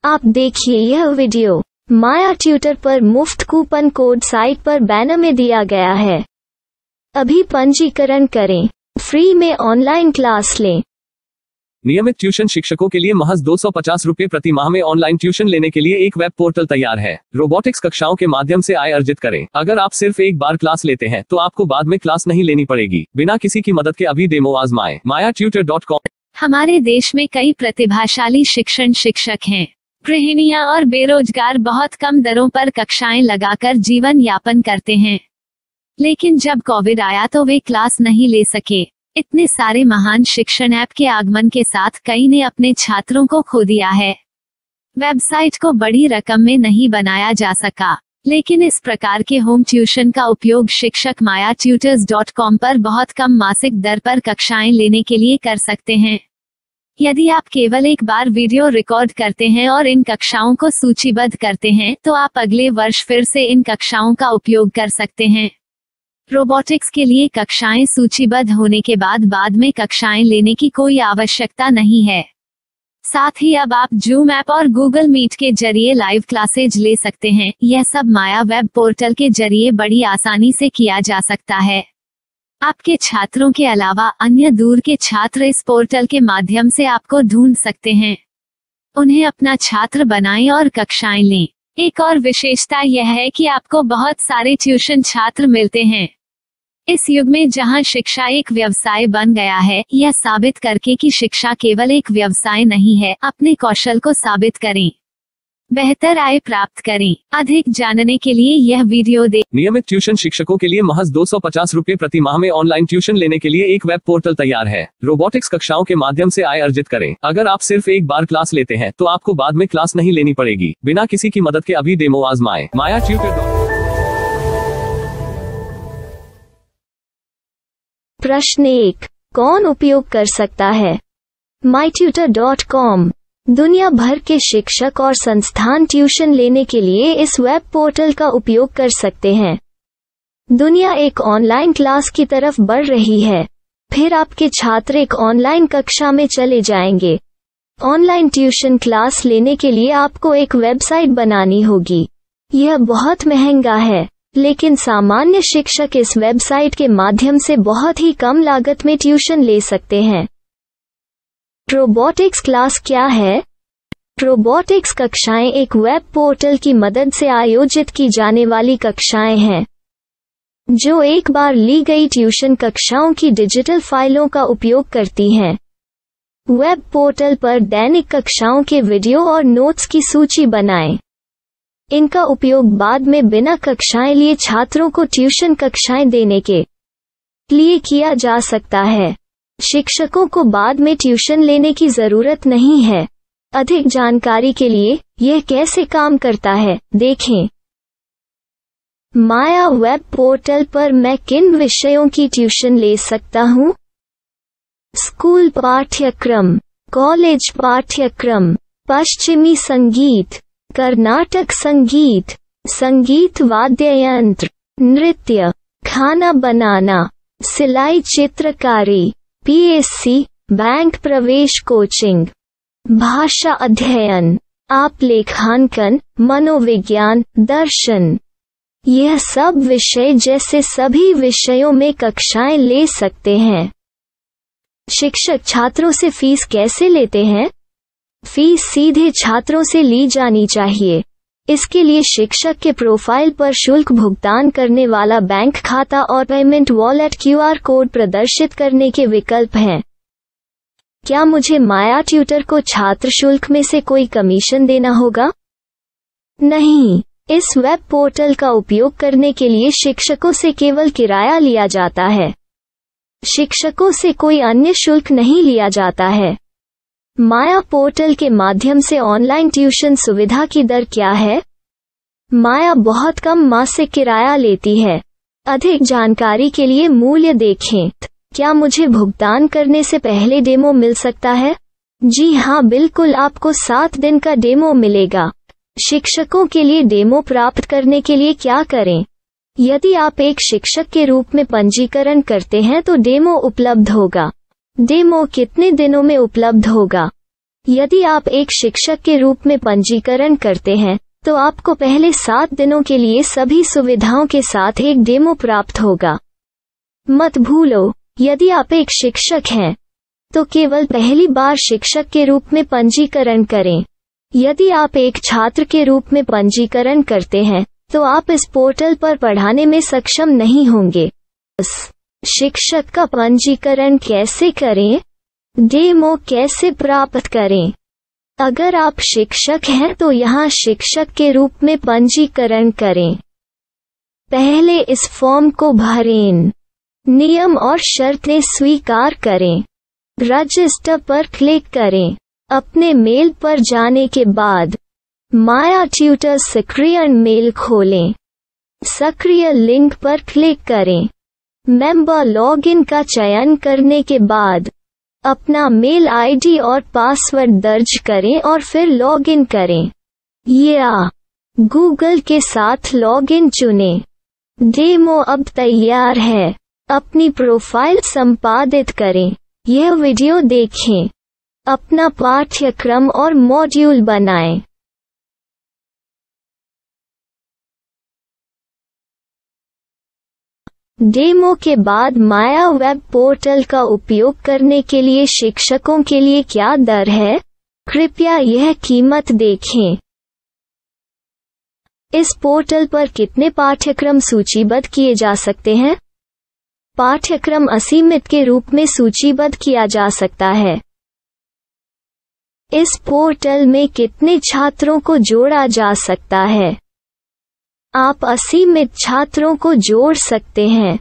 आप देखिए यह वीडियो माया ट्यूटर पर मुफ्त कूपन कोड साइट पर बैनर में दिया गया है। अभी पंजीकरण करें, फ्री में ऑनलाइन क्लास लें। नियमित ट्यूशन शिक्षकों के लिए महज 250 रुपये प्रति माह में ऑनलाइन ट्यूशन लेने के लिए एक वेब पोर्टल तैयार है। रोबोटिक्स कक्षाओं के माध्यम से आय अर्जित करें। अगर आप सिर्फ एक बार क्लास लेते हैं तो आपको बाद में क्लास नहीं लेनी पड़ेगी। बिना किसी की मदद के अभी डेमो आजमाएं। mayaTutor.com। हमारे देश में कई प्रतिभाशाली शिक्षक हैं। गृहिणियां और बेरोजगार बहुत कम दरों पर कक्षाएं लगाकर जीवन यापन करते हैं, लेकिन जब कोविड आया तो वे क्लास नहीं ले सके। इतने सारे महान शिक्षण ऐप के आगमन के साथ कई ने अपने छात्रों को खो दिया है। वेबसाइट को बड़ी रकम में नहीं बनाया जा सका, लेकिन इस प्रकार के होम ट्यूशन का उपयोग शिक्षक mayaTutors.com पर बहुत कम मासिक दर पर कक्षाएं लेने के लिए कर सकते हैं। यदि आप केवल एक बार वीडियो रिकॉर्ड करते हैं और इन कक्षाओं को सूचीबद्ध करते हैं तो आप अगले वर्ष फिर से इन कक्षाओं का उपयोग कर सकते हैं। रोबोटिक्स के लिए कक्षाएं सूचीबद्ध होने के बाद में कक्षाएं लेने की कोई आवश्यकता नहीं है। साथ ही अब आप जूम ऐप और गूगल मीट के जरिए लाइव क्लासेज ले सकते हैं। यह सब माया वेब पोर्टल के जरिए बड़ी आसानी से किया जा सकता है। आपके छात्रों के अलावा अन्य दूर के छात्र इस पोर्टल के माध्यम से आपको ढूंढ सकते हैं। उन्हें अपना छात्र बनाएं और कक्षाएं लें। एक और विशेषता यह है कि आपको बहुत सारे ट्यूशन छात्र मिलते हैं। इस युग में जहां शिक्षा एक व्यवसाय बन गया है, यह साबित करके कि शिक्षा केवल एक व्यवसाय नहीं है, अपने कौशल को साबित करें, बेहतर आय प्राप्त करें। अधिक जानने के लिए यह वीडियो देखें। नियमित ट्यूशन शिक्षकों के लिए महज 250 रुपये प्रति माह में ऑनलाइन ट्यूशन लेने के लिए एक वेब पोर्टल तैयार है। रोबोटिक्स कक्षाओं के माध्यम से आय अर्जित करें। अगर आप सिर्फ एक बार क्लास लेते हैं तो आपको बाद में क्लास नहीं लेनी पड़ेगी। बिना किसी की मदद के अभी डेमो आजमाएं। mayaTutor.com। प्रश्न 1, कौन उपयोग कर सकता है? myTutor.com। दुनिया भर के शिक्षक और संस्थान ट्यूशन लेने के लिए इस वेब पोर्टल का उपयोग कर सकते हैं। दुनिया एक ऑनलाइन क्लास की तरफ बढ़ रही है। फिर आपके छात्र एक ऑनलाइन कक्षा में चले जाएंगे। ऑनलाइन ट्यूशन क्लास लेने के लिए आपको एक वेबसाइट बनानी होगी। यह बहुत महंगा है, लेकिन सामान्य शिक्षक इस वेबसाइट के माध्यम से बहुत ही कम लागत में ट्यूशन ले सकते हैं। रोबोटिक्स क्लास क्या है? रोबोटिक्स कक्षाएं एक वेब पोर्टल की मदद से आयोजित की जाने वाली कक्षाएं हैं, जो एक बार ली गई ट्यूशन कक्षाओं की डिजिटल फाइलों का उपयोग करती हैं। वेब पोर्टल पर दैनिक कक्षाओं के वीडियो और नोट्स की सूची बनाएं। इनका उपयोग बाद में बिना कक्षाएं लिए छात्रों को ट्यूशन कक्षाएं देने के लिए किया जा सकता है। शिक्षकों को बाद में ट्यूशन लेने की जरूरत नहीं है। अधिक जानकारी के लिए यह कैसे काम करता है, देखें। माया वेब पोर्टल पर मैं किन विषयों की ट्यूशन ले सकता हूँ? स्कूल पाठ्यक्रम, कॉलेज पाठ्यक्रम, पश्चिमी संगीत, कर्नाटक संगीत, संगीत वाद्य यंत्र, नृत्य, खाना बनाना, सिलाई चित्रकारी, PSC, बैंक प्रवेश कोचिंग, भाषा अध्ययन, आप लेखांकन, मनोविज्ञान, दर्शन। यह सब विषय जैसे सभी विषयों में कक्षाएं ले सकते हैं। शिक्षक छात्रों से फीस कैसे लेते हैं? फीस सीधे छात्रों से ली जानी चाहिए। इसके लिए शिक्षक के प्रोफाइल पर शुल्क भुगतान करने वाला बैंक खाता और पेमेंट वॉलेट QR कोड प्रदर्शित करने के विकल्प हैं। क्या मुझे माया ट्यूटर को छात्र शुल्क में से कोई कमीशन देना होगा? नहीं, इस वेब पोर्टल का उपयोग करने के लिए शिक्षकों से केवल किराया लिया जाता है। शिक्षकों से कोई अन्य शुल्क नहीं लिया जाता है। माया पोर्टल के माध्यम से ऑनलाइन ट्यूशन सुविधा की दर क्या है? माया बहुत कम मासिक किराया लेती है। अधिक जानकारी के लिए मूल्य देखें। क्या मुझे भुगतान करने से पहले डेमो मिल सकता है? जी हाँ, बिल्कुल, आपको 7 दिन का डेमो मिलेगा। शिक्षकों के लिए डेमो प्राप्त करने के लिए क्या करें? यदि आप एक शिक्षक के रूप में पंजीकरण करते हैं तो डेमो उपलब्ध होगा। डेमो कितने दिनों में उपलब्ध होगा? यदि आप एक शिक्षक के रूप में पंजीकरण करते हैं तो आपको पहले 7 दिनों के लिए सभी सुविधाओं के साथ एक डेमो प्राप्त होगा। मत भूलो, यदि आप एक शिक्षक हैं तो केवल पहली बार शिक्षक के रूप में पंजीकरण करें। यदि आप एक छात्र के रूप में पंजीकरण करते हैं तो आप इस पोर्टल पर पढ़ाने में सक्षम नहीं होंगे। शिक्षक का पंजीकरण कैसे करें? डेमो कैसे प्राप्त करें? अगर आप शिक्षक हैं तो यहाँ शिक्षक के रूप में पंजीकरण करें। पहले इस फॉर्म को भरें। नियम और शर्तें स्वीकार करें। रजिस्टर पर क्लिक करें। अपने मेल पर जाने के बाद माया ट्यूटर सक्रिय मेल खोलें। सक्रिय लिंक पर क्लिक करें। मेंबर लॉगिन का चयन करने के बाद अपना मेल आईडी और पासवर्ड दर्ज करें और फिर लॉगिन करें या गूगल के साथ लॉगिन चुनें। डेमो अब तैयार है। अपनी प्रोफाइल संपादित करें। यह वीडियो देखें। अपना पाठ्यक्रम और मॉड्यूल बनाएं। डेमो के बाद माया वेब पोर्टल का उपयोग करने के लिए शिक्षकों के लिए क्या दर है? कृपया यह कीमत देखें। इस पोर्टल पर कितने पाठ्यक्रम सूचीबद्ध किए जा सकते हैं? पाठ्यक्रम असीमित के रूप में सूचीबद्ध किया जा सकता है। इस पोर्टल में कितने छात्रों को जोड़ा जा सकता है? आप असीमित छात्रों को जोड़ सकते हैं।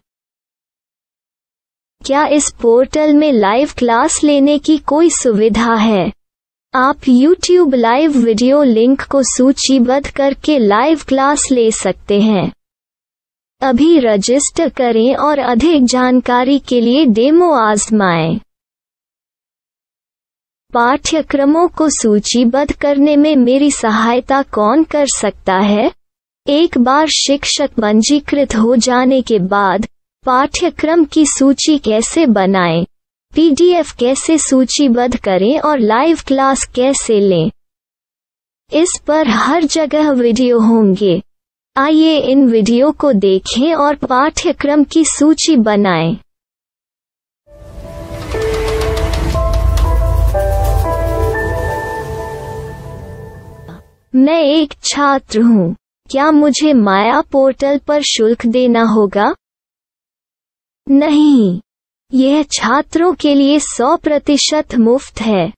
क्या इस पोर्टल में लाइव क्लास लेने की कोई सुविधा है? आप YouTube लाइव वीडियो लिंक को सूचीबद्ध करके लाइव क्लास ले सकते हैं। अभी रजिस्टर करें और अधिक जानकारी के लिए डेमो आजमाएं। पाठ्यक्रमों को सूचीबद्ध करने में मेरी सहायता कौन कर सकता है? एक बार शिक्षक पंजीकृत हो जाने के बाद पाठ्यक्रम की सूची कैसे बनाएं, PDF कैसे सूचीबद्ध करें और लाइव क्लास कैसे लें, इस पर हर जगह वीडियो होंगे। आइए इन वीडियो को देखें और पाठ्यक्रम की सूची बनाएं। मैं एक छात्र हूँ। क्या मुझे माया पोर्टल पर शुल्क देना होगा? नहीं, यह छात्रों के लिए 100% मुफ्त है।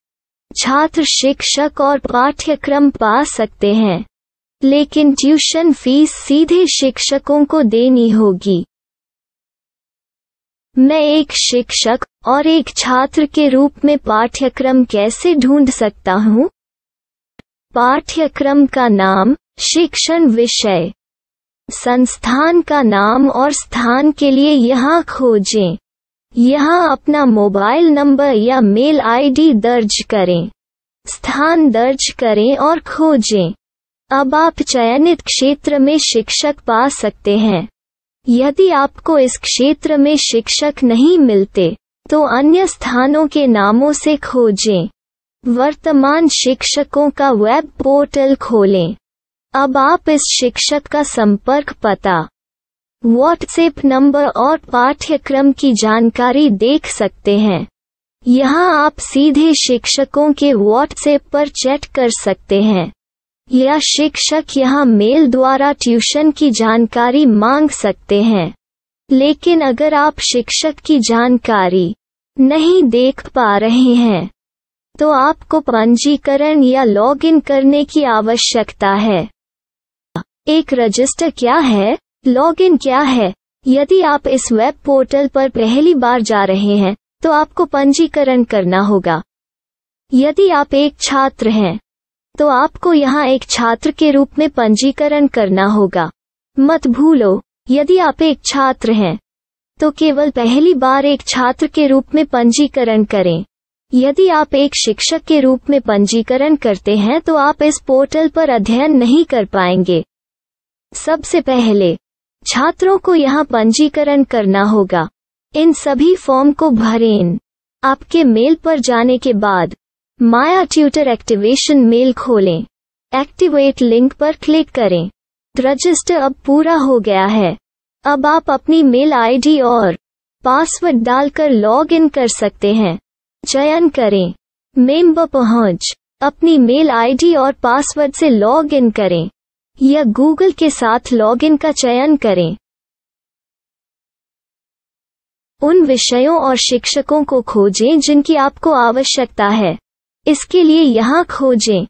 छात्र शिक्षक और पाठ्यक्रम पा सकते हैं, लेकिन ट्यूशन फीस सीधे शिक्षकों को देनी होगी। मैं एक शिक्षक और एक छात्र के रूप में पाठ्यक्रम कैसे ढूंढ सकता हूँ? पाठ्यक्रम का नाम, शिक्षण विषय, संस्थान का नाम और स्थान के लिए यहाँ खोजें। यहाँ अपना मोबाइल नंबर या मेल आईडी दर्ज करें। स्थान दर्ज करें और खोजें। अब आप चयनित क्षेत्र में शिक्षक पा सकते हैं। यदि आपको इस क्षेत्र में शिक्षक नहीं मिलते तो अन्य स्थानों के नामों से खोजें। वर्तमान शिक्षकों का वेब पोर्टल खोलें। अब आप इस शिक्षक का संपर्क पता, व्हाट्सएप नंबर और पाठ्यक्रम की जानकारी देख सकते हैं। यहाँ आप सीधे शिक्षकों के व्हाट्सएप पर चैट कर सकते हैं या शिक्षक यहाँ मेल द्वारा ट्यूशन की जानकारी मांग सकते हैं। लेकिन अगर आप शिक्षक की जानकारी नहीं देख पा रहे हैं तो आपको पंजीकरण या लॉगिन करने की आवश्यकता है। एक रजिस्टर क्या है? लॉगिन क्या है? यदि आप इस वेब पोर्टल पर पहली बार जा रहे हैं तो आपको पंजीकरण करना होगा। यदि आप एक छात्र हैं तो आपको यहाँ एक छात्र के रूप में पंजीकरण करना होगा। मत भूलो, यदि आप एक छात्र हैं तो केवल पहली बार एक छात्र के रूप में पंजीकरण करें। यदि आप एक शिक्षक के रूप में पंजीकरण करते हैं तो आप इस पोर्टल पर अध्ययन नहीं कर पाएंगे। सबसे पहले छात्रों को यहाँ पंजीकरण करना होगा। इन सभी फॉर्म को भरें। आपके मेल पर जाने के बाद माया ट्यूटर एक्टिवेशन मेल खोलें। एक्टिवेट लिंक पर क्लिक करें। रजिस्टर अब पूरा हो गया है। अब आप अपनी मेल आईडी और पासवर्ड डालकर लॉग इन कर सकते हैं। चयन करें मेंबर पहुंच। अपनी मेल आईडी और पासवर्ड से लॉग इन करें या गूगल के साथ लॉग इन का चयन करें। उन विषयों और शिक्षकों को खोजें जिनकी आपको आवश्यकता है। इसके लिए यहाँ खोजें